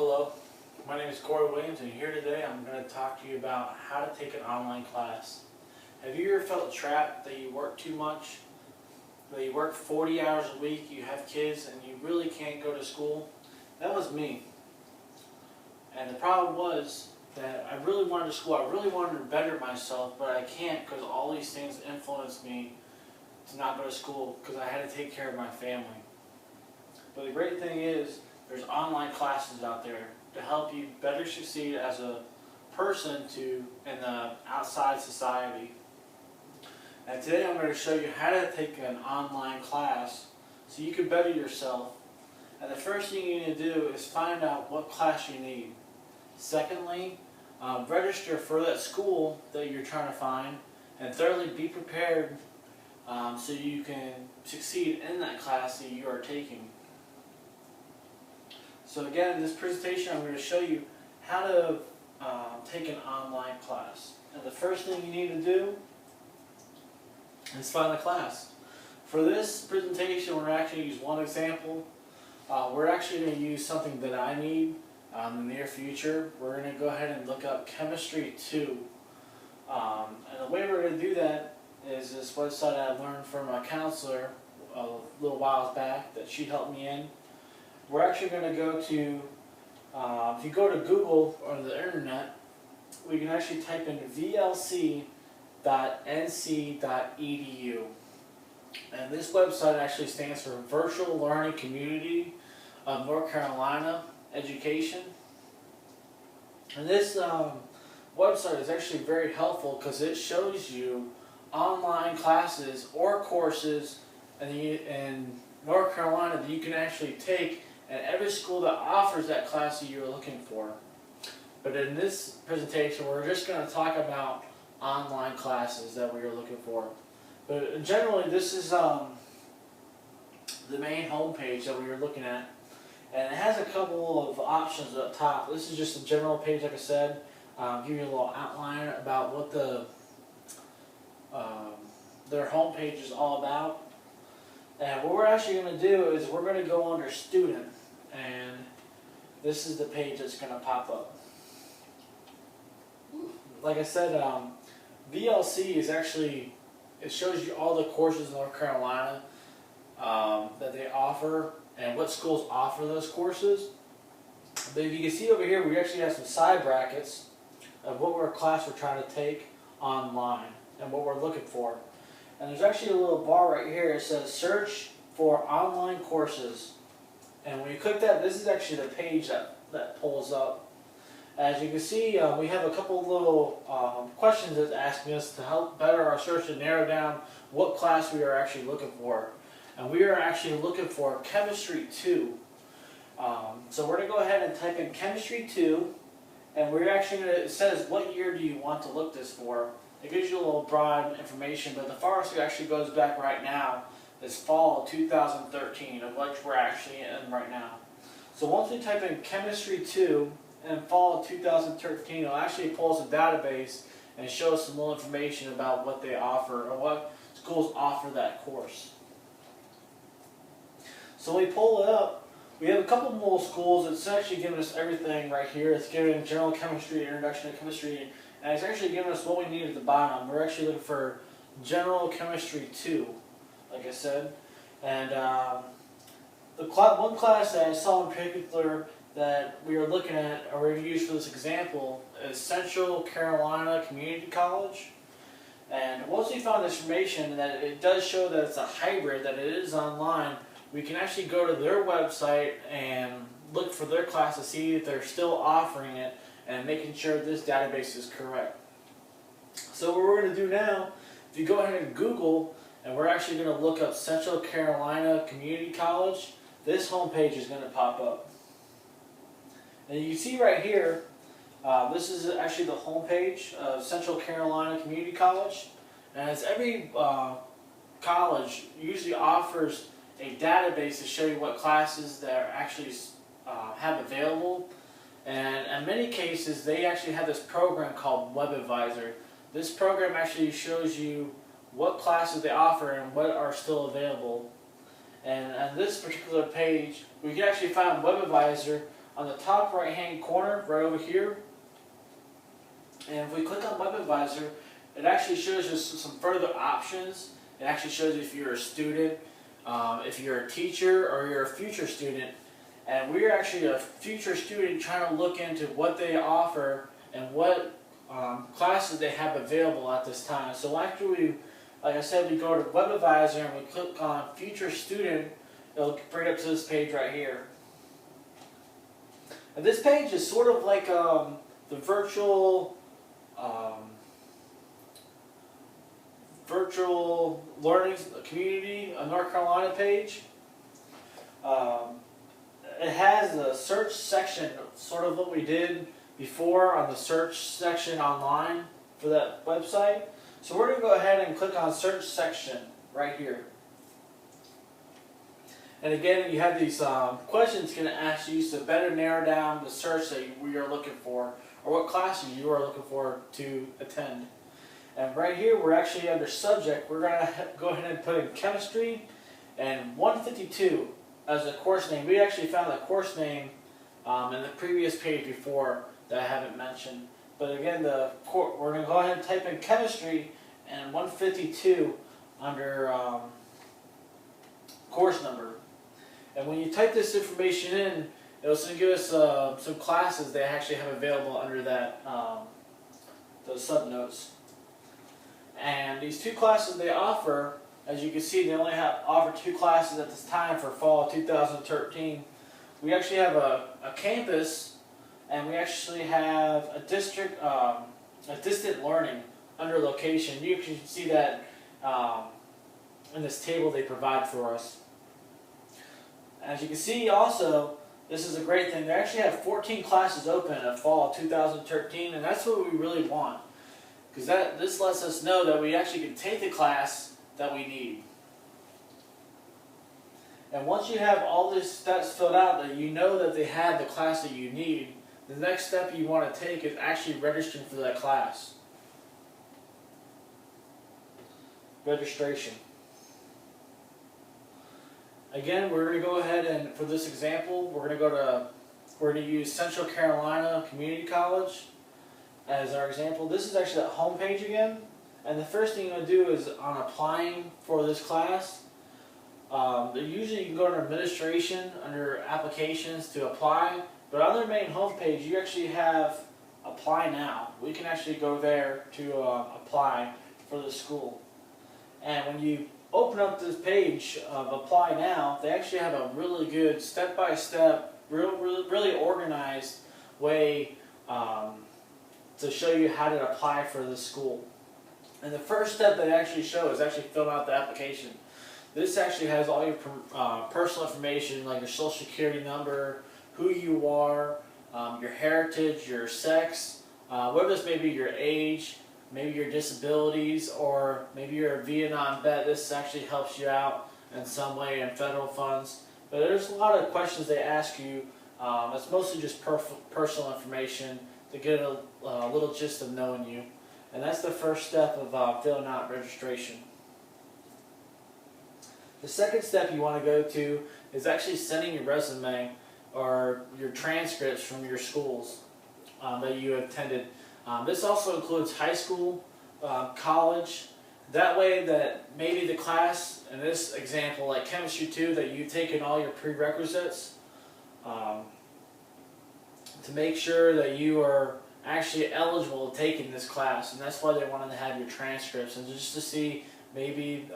Hello, my name is Corey Williams, and here today I'm going to talk to you about how to take an online class. Have you ever felt trapped that you work too much, that you work 40 hours a week, you have kids, and you really can't go to school? That was me. And the problem was that I really wanted to school, I really wanted to better myself, but I can't because all these things influenced me to not go to school because I had to take care of my family. But the great thing is, there's online classes out there to help you better succeed as a person in the outside society. And today I'm going to show you how to take an online class so you can better yourself. And the first thing you need to do is find out what class you need. Secondly, register for that school that you're trying to find. And thirdly, be prepared so you can succeed in that class that you are taking. So again, in this presentation I'm going to show you how to take an online class. And the first thing you need to do is find a class. For this presentation we're actually going to use one example. We're actually going to use something that I need in the near future. We're going to go ahead and look up Chemistry 2. And the way we're going to do that is this website I learned from a counselor a little while back that she helped me in. We're actually going to go to, if you go to Google or the internet, we can actually type in vlc.nc.edu. And this website actually stands for Virtual Learning Community of North Carolina Education. And this website is actually very helpful because it shows you online classes or courses in North Carolina that you can actually take at every school that offers that class that you're looking for. But in this presentation, we're just going to talk about online classes that we are looking for. But generally, this is the main home page that we are looking at. And it has a couple of options up top. This is just a general page, like I said. Give you a little outline about what their home page is all about. And what we're actually going to do is we're going to go under Student. And this is the page that's going to pop up. Like I said, VLC is actually, it shows you all the courses in North Carolina that they offer and what schools offer those courses. But if you can see over here, we actually have some side brackets of what class we're trying to take online and what we're looking for. And there's actually a little bar right here. It says search for online courses. And when you click that, this is actually the page that pulls up. As you can see, we have a couple of little questions that's asking us to help better our search and narrow down what class we are actually looking for. And we are actually looking for Chemistry 2. So we're going to go ahead and type in Chemistry 2. And we're actually going to, it says what year do you want to look this for. It gives you a little broad information, but the farthest it actually goes back right now is fall of 2013, of which we're actually in right now. So once we type in Chemistry 2 in fall of 2013, it'll actually pull us a database and show us some little information about what they offer or what schools offer that course. So when we pull it up, we have a couple more schools. It's actually giving us everything right here. It's giving General Chemistry, Introduction to Chemistry, and it's actually giving us what we need at the bottom. We're actually looking for General Chemistry 2, like I said. And one class that I saw in particular that we are looking at, or we're going to use for this example, is Central Carolina Community College. And once we found this information that it does show that it's a hybrid, that it is online, we can actually go to their website and look for their class to see if they're still offering it and making sure this database is correct. So what we're going to do now, if you go ahead and Google, and we're actually going to look up Central Carolina Community College, this homepage is going to pop up. And you can see right here, this is actually the homepage of Central Carolina Community College. And as every college usually offers a database to show you what classes they actually have available. And in many cases, they actually have this program called WebAdvisor. This program actually shows you what classes they offer and what are still available. And on this particular page, we can actually find WebAdvisor on the top right hand corner, right over here. And if we click on Web Advisor, it actually shows us some further options. It actually shows you if you're a student, if you're a teacher, or you're a future student. And we're actually a future student trying to look into what they offer and what classes they have available at this time. So after we, like I said, we go to Web Advisor and we click on Future Student, it'll bring up to this page right here. And this page is sort of like the virtual learning community North Carolina page. It has a search section, sort of what we did before on the search section online for that website. So we're going to go ahead and click on search section right here. And again, you have these questions going to ask you to better narrow down the search that we are looking for, or what classes you are looking for to attend. And right here, we're actually under subject. We're going to go ahead and put in chemistry and 152 as a course name. We actually found that course name in the previous page before that I haven't mentioned. But again, we're going to go ahead and type in chemistry and 152 under course number. And when you type this information in, it'll give us some classes they actually have available under that those subnotes. And these two classes they offer, as you can see, they only offer 2 classes at this time for fall 2013. We actually have a campus, and we actually have a district, a distant learning under location. You can see that in this table they provide for us. As you can see also, this is a great thing. They actually have 14 classes open in fall 2013, and that's what we really want. Because this lets us know that we actually can take the class that we need. And once you have all these steps filled out, that you know that they have the class that you need, the next step you want to take is actually registering for that class. Registration. Again, we're going to go ahead and, for this example, we're going to use Central Carolina Community College as our example. This is actually that home page again. And the first thing you're going to do is on applying for this class, usually you can go to administration under applications to apply, but on their main home page you actually have apply now. We can actually go there to apply for the school. And when you open up this page of apply now, they actually have a really good step-by-step, really organized way to show you how to apply for the school. And the first step they actually show is actually filling out the application. This actually has all your personal information, like your social security number, who you are, your heritage, your sex, whether this may be your age, maybe your disabilities, or maybe you're a Vietnam vet. This actually helps you out in some way in federal funds. But there's a lot of questions they ask you. It's mostly just personal information to get a little gist of knowing you. And that's the first step of filling out registration. The second step you want to go to is actually sending your resume or your transcripts from your schools that you attended. This also includes high school, college. That way that maybe the class, in this example, like Chemistry 2, that you've taken all your prerequisites to make sure that you are actually eligible to take in this class. And that's why they wanted to have your transcripts, and just to see maybe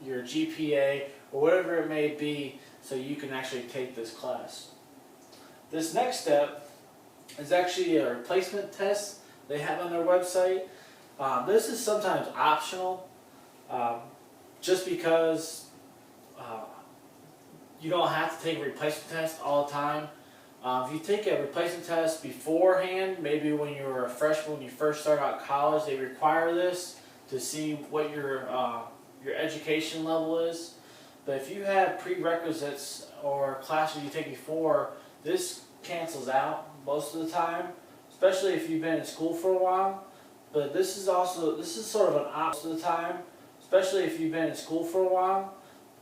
your GPA or whatever it may be, so you can actually take this class. This next step is actually a replacement test they have on their website. This is sometimes optional, just because you don't have to take a replacement test all the time. If you take a replacement test beforehand, maybe when you were a freshman, when you first start out college, they require this to see what your education level is. But if you have prerequisites or classes you take before, this cancels out most of the time, especially if you've been in school for a while. But this is sort of an option of the time, especially if you've been in school for a while.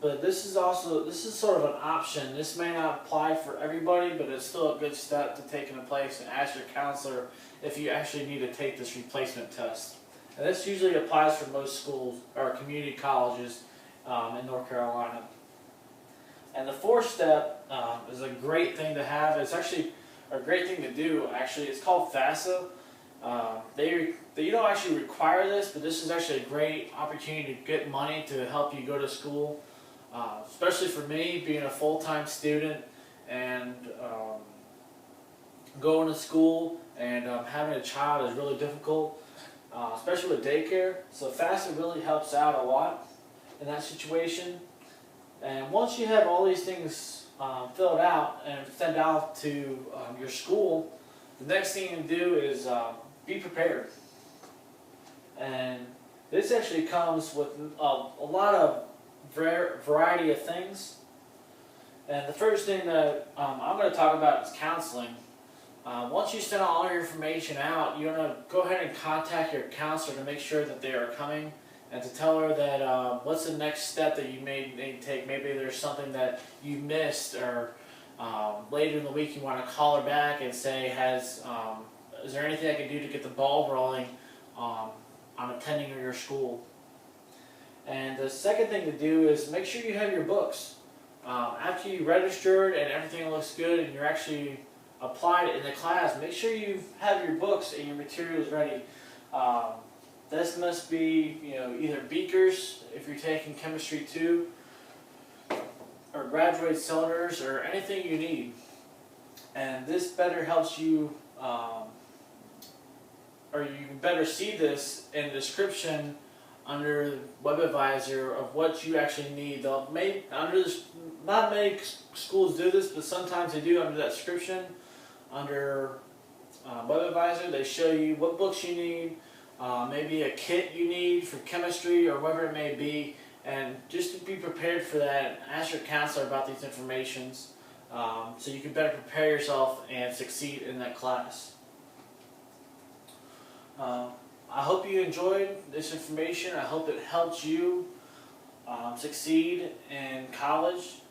but this is sort of an option. This may not apply for everybody, but it's still a good step to take into place and ask your counselor if you actually need to take this replacement test. And this usually applies for most schools or community colleges in North Carolina. And the fourth step is a great thing to have. It's actually a great thing to do. Actually, it's called FAFSA. You don't actually require this, but this is actually a great opportunity to get money to help you go to school. Especially for me, being a full-time student and going to school and having a child is really difficult, especially with daycare. So FAFSA really helps out a lot in that situation. And once you have all these things filled out and sent out to your school, the next thing you can do is be prepared. And this actually comes with a lot of variety of things. And the first thing that I'm going to talk about is counseling. Once you send all your information out, you're going to go ahead and contact your counselor to make sure that they are coming, and to tell her that what's the next step that you may need to take. Maybe there's something that you missed, or later in the week you want to call her back and say, is there anything I can do to get the ball rolling on attending your school? And the second thing to do is make sure you have your books. After you registered and everything looks good and you're actually applied in the class, make sure you have your books and your materials ready. This must be, either beakers if you're taking Chemistry 2, or graduate cylinders, or anything you need. And this better helps you, or you can better see this in the description under WebAdvisor of what you actually need. Not many schools do this, but sometimes they do under that description. Under WebAdvisor, they show you what books you need, maybe a kit you need for chemistry or whatever it may be, and just to be prepared for that, ask your counselor about these informations so you can better prepare yourself and succeed in that class. I hope you enjoyed this information. I hope it helps you succeed in college.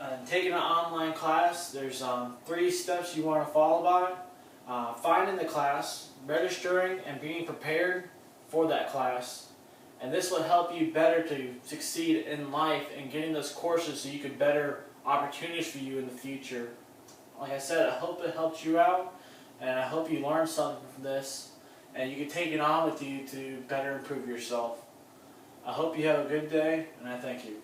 And taking an online class, there's 3 steps you want to follow by. Finding the class, registering, and being prepared for that class. And this will help you better to succeed in life and getting those courses so you can better opportunities for you in the future. Like I said, I hope it helped you out, and I hope you learned something from this, and you can take it on with you to better improve yourself. I hope you have a good day, and I thank you.